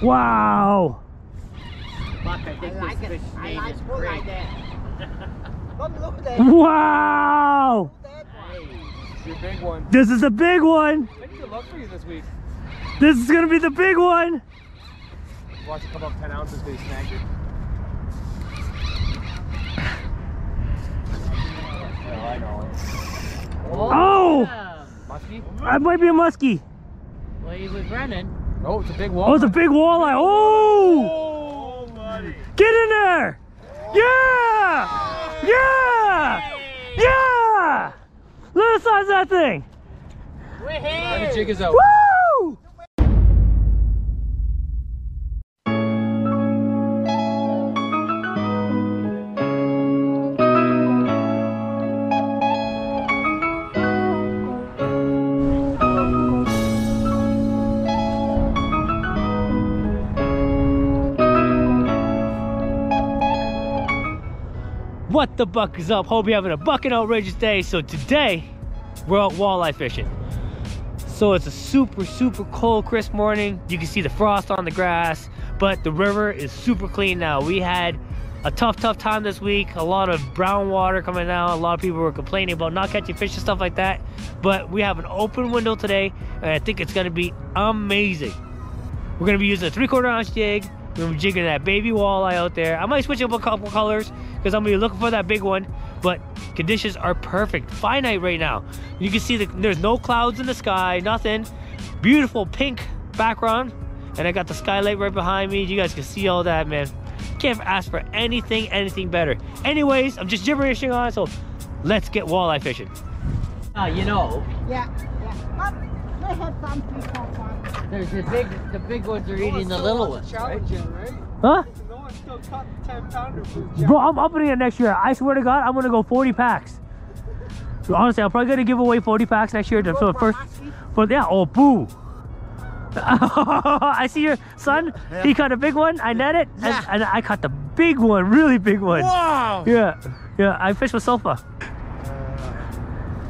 Wow. Buck, I think like this it. fish I name like is food great. like that. Don't look at that. Wow. It's your big one. This is a big one. I think good luck for you this week. This is gonna be the big one. Watch it come up 10 ounces, they snagged it. Oh, I know it. Oh! Muskie? That might be a muskie. Well, he was running. Oh, it's a big walleye. Oh, it's a big walleye. Oh! Oh, buddy. Get in there! Yeah! Yeah! Yeah! Look at the size of that thing. The jig is out. Woo! What the buck is up? Hope you're having a bucking outrageous day. So today we're out walleye fishing. So it's a super cold, crisp morning. You can see the frost on the grass, but the river is super clean now. We had a tough time this week. A lot of brown water coming down. A lot of people were complaining about not catching fish and stuff like that. But we have an open window today, and I think it's gonna be amazing. We're gonna be using a 3/4 ounce jig. We're gonna be jigging that baby walleye out there. I might switch up a couple colors because I'm gonna be looking for that big one, but conditions are perfect. Finite right now. You can see there's no clouds in the sky, nothing. Beautiful pink background, and I got the skylight right behind me. You guys can see all that, man. Can't ask for anything better. Anyways, I'm just gibberishing on, so let's get walleye fishing. You know, Yeah. But they have some people fun. there's the big ones are eating the little ones, right? Huh? No one still caught the 10-pounder food. Bro, I'm upping it next year. I swear to God, I'm gonna go 40 packs. Honestly, I'm probably gonna give away 40 packs next year for the first. For yeah, oh boo! I see your son. Yeah. He caught a big one. I net it, and I caught the big one, really big one. Wow! Yeah. I fished with Sofa.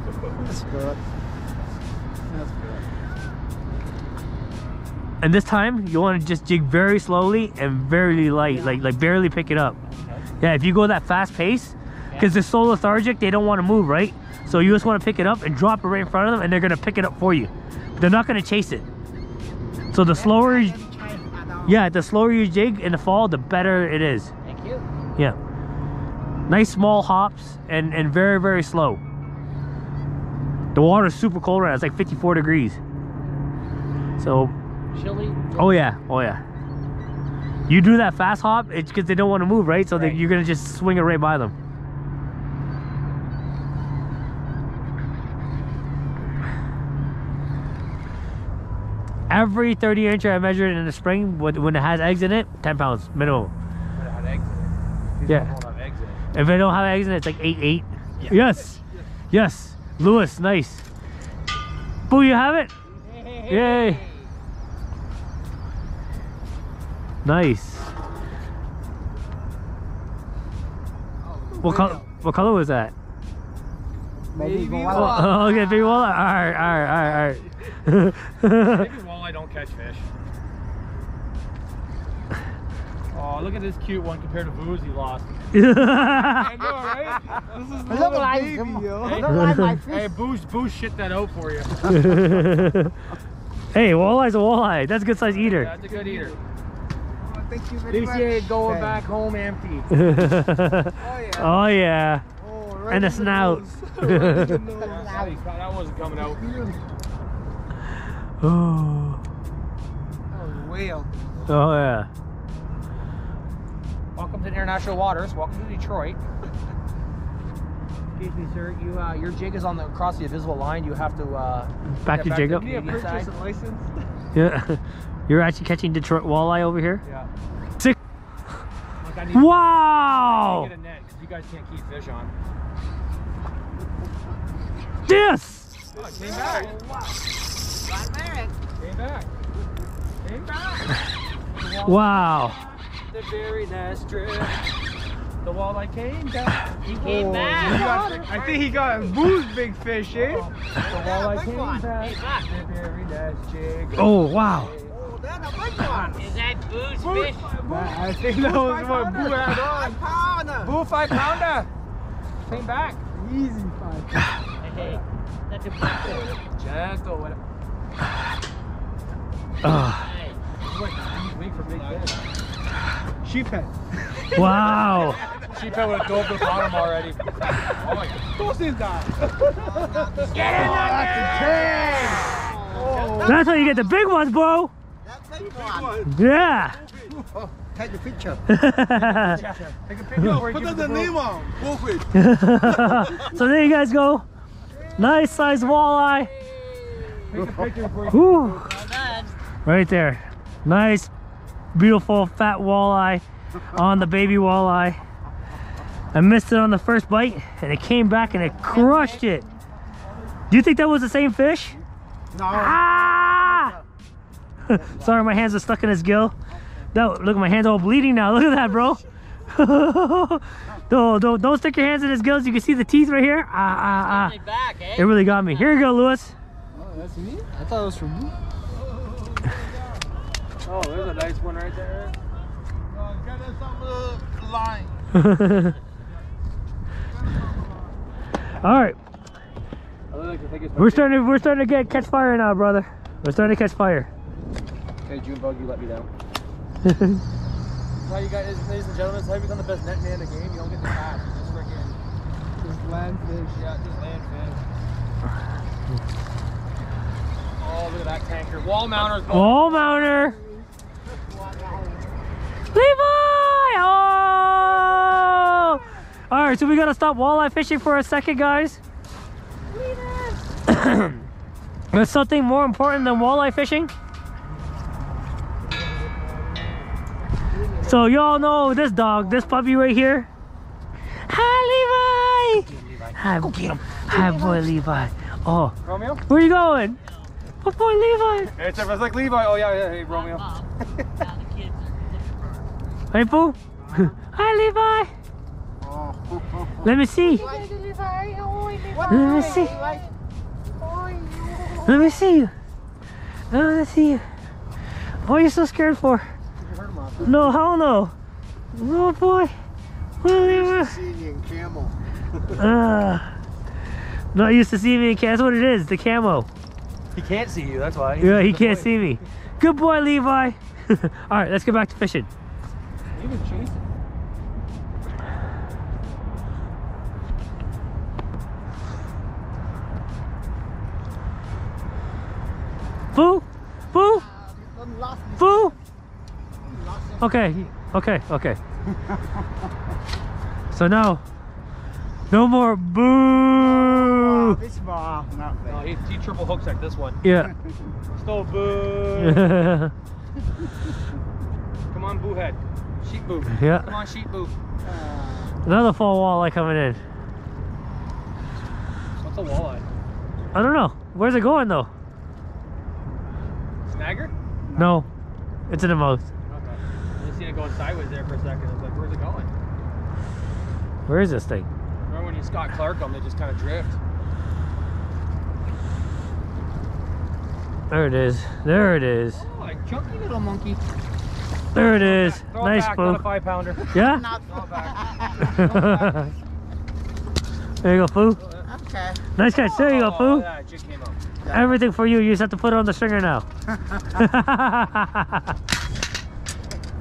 That's good. That's good. And this time, you want to just jig very slowly and very light, like barely pick it up. Yeah, if you go that fast pace, because they're so lethargic, they don't want to move, right? So you just want to pick it up and drop it right in front of them, and they're gonna pick it up for you. They're not gonna chase it. So the slower, the slower you jig in the fall, the better it is. Thank you. Yeah. Nice small hops and very slow. The water's super cold right now. It's like 54 degrees. So. Chili. Oh yeah. You do that fast hop, it's because they don't want to move, right? So you're gonna just swing it right by them. Every 30-incher I measured in the spring, when it has eggs in it, 10 pounds minimum. When it had eggs in it. Yeah. Don't have eggs in it. If they don't have eggs in it, it's like 8. Yeah. Yes. Lewis, nice. Boo, you have it? Yay. Nice. What color was that? Baby walleye. Oh, okay, baby walleye. All right. Maybe walleye don't catch fish. Oh, look at this cute one compared to Boo's he lost. I know, right? This is Look little like baby, him. yo. Look like my fish. Hey, Boo's shit that out for you. Hey, walleye's a walleye. That's a good size eater. That's a good eater. Thank you At very least much. you ain't going back home empty. Oh yeah. Oh, right And a in the snout. nose. That wasn't coming out. Oh. That was a whale. Oh yeah. Welcome to international waters. Welcome to Detroit. Excuse me, sir. Your jig is on across the invisible line. You have to Back your jig up. Can you purchase a license? Yeah. You're actually catching Detroit walleye over here? Yeah. Sick. Look, I need Wow! to get a net because you guys can't keep fish on. Yes! Oh, it came back. Got married. Came back. Came back. Wow. The very last trip. The walleye came back. He came back. I think he got Boo's big fish, eh? The walleye came back. Hey, Buck. The very last jig. Oh wow. Oh, that's a big one. Is that Boo's fish. I think that was what Boo had on. Boo 5-pounder. Came back. Easy 5. Hey, that's a big fish. Gentle. What? Hey. Weak for big fish. Sheephead. Wow. Sheephead would have dove to the bottom already. Oh my God. Those things die. Get in there! That's how you get the big ones, bro. That's big one. Yeah. Oh, take the picture. Take a picture before you Put give the it to name on. Bullfish. So there you guys go. Nice sized walleye. Take a picture before you Whew. Well done. Right there. Nice, beautiful, fat walleye on the baby walleye. I missed it on the first bite and it came back and it crushed it. Do you think that was the same fish? No. Ah! Sorry, my hands are stuck in his gill. No, look, my hands all bleeding now. Look at that, bro. Don't stick your hands in his gills. You can see the teeth right here. Only back, eh? It really got me. Here you go, Lewis. Oh, that's me? I thought it was from me. Oh, there's a nice one right there. Get us some line. All right, I like to think it's we're starting to catch fire now, brother. We're starting to catch fire. Hey, Junebug, you let me down. How you guys, ladies and gentlemen, so how you become the best net man in the game? You don't get the cash. You just freaking land fish. Yeah, just land fish. Oh, look at that tanker. Wall mounters. Wall mounter. Levi! Oh! All right, so we gotta stop walleye fishing for a second, guys. There's something more important than walleye fishing. So y'all know this dog, this puppy right here. Hi, Levi. Hi, go get him. Hi, boy, Levi. Oh, Romeo? where you going? Oh, boy, Levi. Hey, it's like Levi. Oh, yeah, yeah. Hey, Romeo. Now the kids are looking for Hey, Pooh. Hi, Levi. Let me see. Let me see. Let me see you. I want to see you. What are you so scared for? No, hell no. Oh boy. Seeing you in camel. Not used to seeing me in camo. That's what it is, the camo. He can't see you, that's why. Yeah, he can't see me. Good boy, Levi. All right, let's get back to fishing. You can chase it. Boo! Boo! Boo! Okay, okay, okay. So now, no more boo! This bar, nothing. No, he triple hooks like this one. Yeah. Still boo! Come on, boo head. Sheep boo. Yeah. Come on, sheep boo. Another fall walleye coming in. What's a walleye? I don't know. Where's it going though? Snagger? No, it's in the mouth. Okay. I just seen it going sideways there for a second. I was like, where's it going? Where is this thing? Remember when you Scott Clark them, they just kind of drift. There it is. There it is. Oh, a chunky little monkey. There it is. Throw Nice, it back, Boo. not a 5-pounder. Yeah? Throw it back. There you go, Pooh. Okay. Nice catch. There you go, Oh, Pooh. yeah, it just came out. Everything for you. You just have to put it on the stringer now.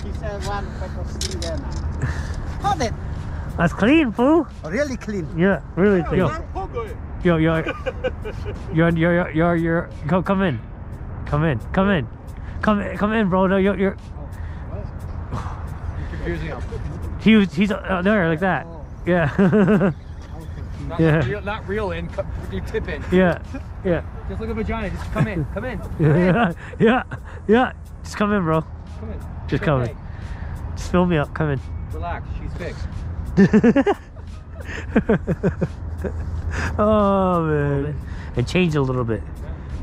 He said one pepper steam there now. Hold it. That's clean, Pooh. Really clean. Yeah, really. Yo, come in. Come in. Come in. Come in, bro. No, you're. You're confusing him. He's there like that. Yeah. Yeah. Not real in, you tip in. Yeah. Yeah. Just look at vagina, just come in, come in. Yeah. Yeah. Yeah. Just come in, bro. Come in. Just It's come okay. in. Just fill me up. Come in. Relax, she's fixed. Oh man. And change a little bit.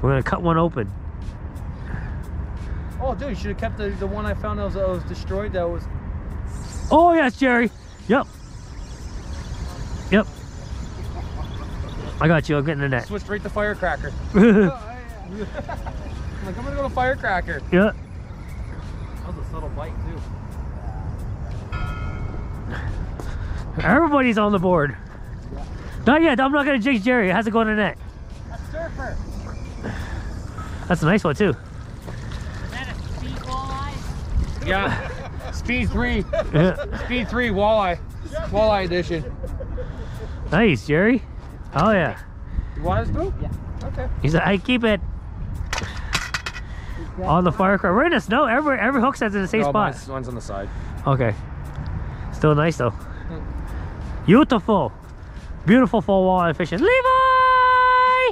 We're gonna cut one open. Oh, dude, you should have kept the one I found that was destroyed. That was. Oh yes, Jerry. Yep. Yep. I got you. I'm getting the net. Switched right to firecracker. Yeah. I'm like, I'm gonna go to firecracker. That was a little bite too. Everybody's on the board. Not yet. I'm not gonna jinx Jerry. It has to go in the net. A surfer. That's a nice one too. Is that a speed walleye? Yeah. Speed 3. Yeah. Speed 3 walleye. Walleye edition. Nice, Jerry. Oh yeah. You want us to? Yeah. Okay. He said, "I keep it on the fire cart." Right in the snow. Every hook set's in the same spot. Mine's on the side. Okay. Still nice though. Beautiful. Beautiful fall walleye fishing. Levi!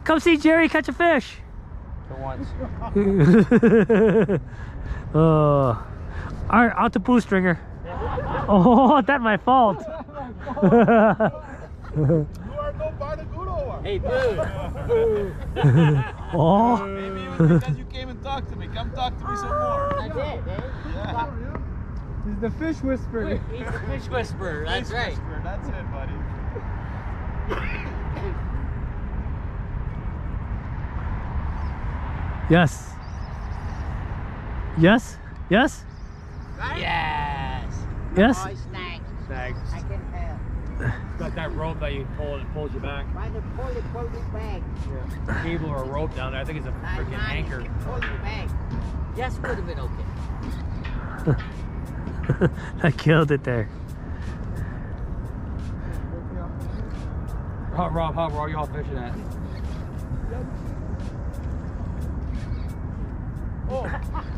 Come see Jerry catch a fish. For once. Alright, out to poo stringer. Oh, that's my fault. You are no barnacuda. Hey, boo. Oh. Maybe it was because you came and talked to me. Come talk to me some more. I did, eh? Yeah. He's the fish whisperer. He's the fish whisperer. That's Fish right. whisperer, that's it, buddy. Yes. Yes. Yes. Yes. Yes. Oh, snag. Snag. I can help. Got that rope that you pull and pulls you back. Try to pull it back. Cable or a rope down there. I think it's a freaking anchor. Pull it back. Yes, would have been okay. I killed it there. Rob, where are y'all fishing at? Oh,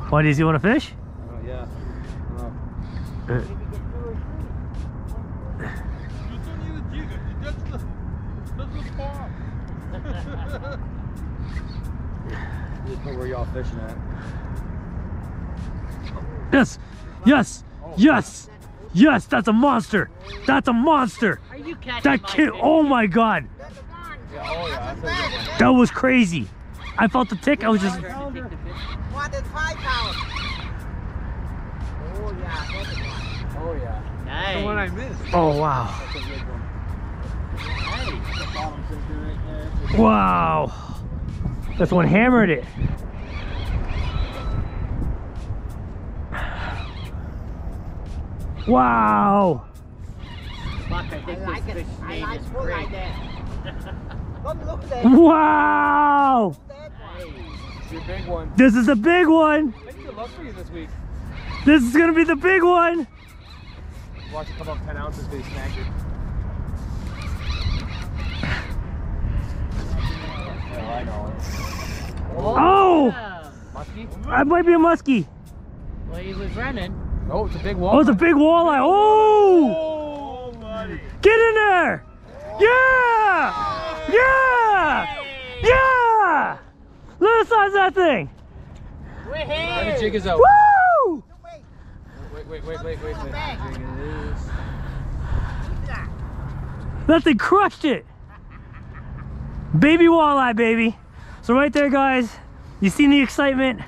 Why does he want to fish? Oh, yeah. you don't need a jigger. That's the spot. Just know where y'all fishing at. Yes. Yes. Yes. Yes. That's a monster. That's a monster. Are you catching That my kid. fish? Oh my God. Yeah, oh yeah, that's a good one. That was crazy. I felt the tick. I was just. Trying to take the fish. More than 5 pounds. Oh yeah, that's a one. Oh yeah. Nice. The one I missed. Oh wow. That's a good one. Nice. Wow. This one hammered it. Wow. Buck, I think I like this it. fish I name like is food like great. that. Don't look at that. Wow. That one. It's your big one. This is a big one. I think good luck for you this week. This is gonna be the big one. Watch it come up 10 ounces, they snagged it. Yeah, I know. Oh. Yeah. Muskie? That might be a muskie. Well, he was running. No, it's a big wall. Oh, it's a big walleye. Oh. Oh, buddy. Get in there. Yeah. Yeah. Yeah. Look at the size of that thing. And the jig is out. Woo. Wait. Jig is. That thing crushed it. Baby walleye, baby. So right there, guys, you seen the excitement? Nice.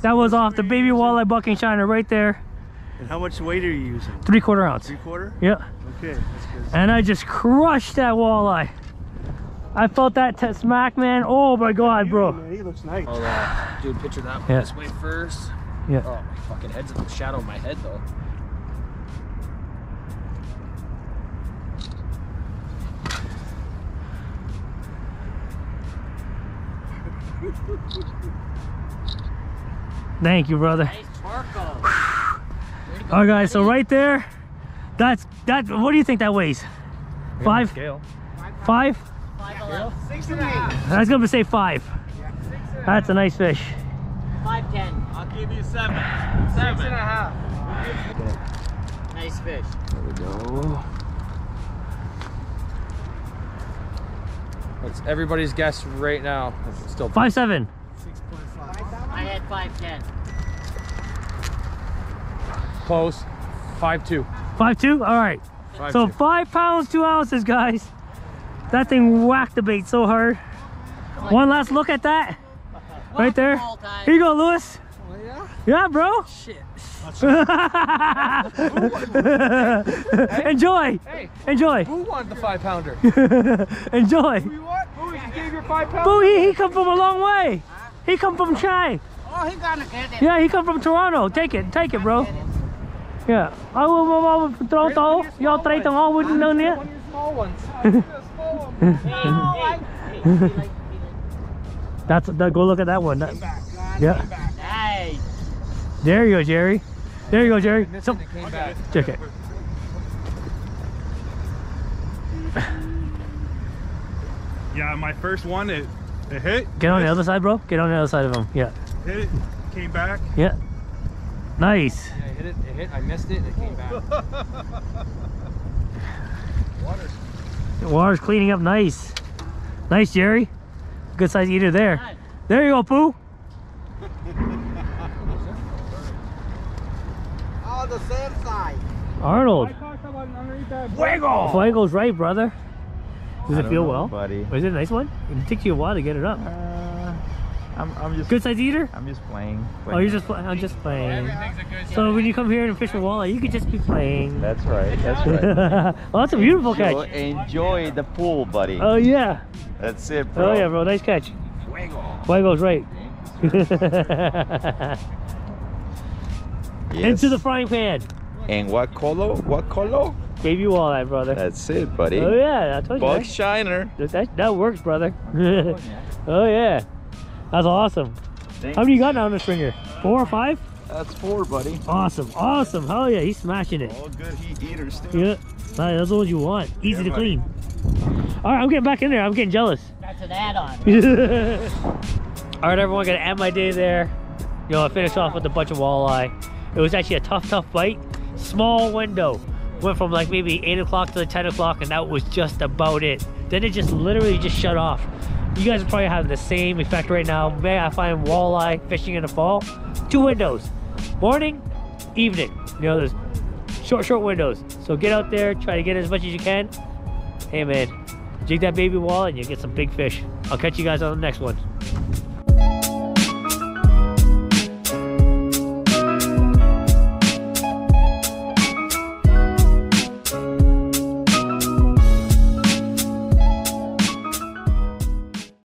That was off the Baby Walleye Bucking Shiner right there. And how much weight are you using? 3/4 ounce. 3/4? Yeah. Okay, that's good. And I just crushed that walleye. I felt that smack, man. Oh my God, bro. Man, he looks nice. I'll do a picture of that one Yeah. this way first. Yeah. Oh, my fucking head's in the shadow of my head, though. Thank you, brother. Nice Marco. All right, guys. So right there, that. What do you think that weighs? 5? Scale. 5? 5'11". 6.5. I was gonna say 5. That's a nice fish. 5'10". I'll give you 7. 6.5. Nice fish. There we go. That's everybody's guess right now. It's still 5'7". I had 5'10". close. 5'2". 5'2"? All right. So 5 pounds, 2 ounces, guys. That thing whacked the bait so hard. One last look at that. Right there. Here you go, Lewis. Yeah, bro. Shit. Enjoy. Hey, Enjoy. who wanted the 5-pounder? Enjoy. Who just gave your 5 pounds? Boo, he come from a long way. He come from China. Oh, Oh, he gonna get it. Yeah, he come from Toronto. Take it, bro. Yeah. I will throw to. Y'all trade them all wouldn't know yet. One of your small ones. That's that. Go look at that one. Yeah. Nice. There you go, Jerry. There you go, Jerry. Missed it, it came back. Check it. Yeah, my first one, it hit. Get on the other side, bro. Get on the other side of him. Yeah. Hit it, came back. Yeah. Nice. Yeah, it hit, I missed it, it came back. The water's cleaning up nice. Nice, Jerry. Good size eater there. There you go, Pooh. Oh, the same side. Arnold. I caught someone underneath that. Fuego's right, brother. Does it feel well? buddy? Is it a nice one? It takes you a while to get it up. I'm just Good size eater? I'm just playing. Oh, you're just playing. I'm just playing. Everything's a good So when you come here and fish for walleye, you could just be playing. That's right. That's right. Oh, that's a beautiful catch. Enjoy the pool, buddy. Oh yeah. That's it, bro. Oh yeah, bro. Nice catch. Fuego's right. Yes. Into the frying pan. And what color? What color? Baby walleye, brother. That's it, buddy. Oh yeah, I told you. Buck That. Shiner. That works, brother. Oh yeah, that's awesome. How many you got now on the stringer? 4 or 5? That's 4, buddy. Awesome, awesome. Hell yeah, he's smashing it. All good heat eaters too. Yeah, those are what you want. Easy to buddy. clean. All right, I'm getting back in there. I'm getting jealous. That's an add-on. All right, everyone, gonna end my day there. You know, I finished off with a bunch of walleye. It was actually a tough bite. Small window. Went from like maybe 8 o'clock to 10 o'clock, and that was just about it. Then it just literally just shut off. You guys are probably having the same effect right now. May I find walleye fishing in the fall? 2 windows. Morning, evening. You know, there's short windows. So get out there, try to get as much as you can. Hey man, jig that baby walleye and you get some big fish. I'll catch you guys on the next one.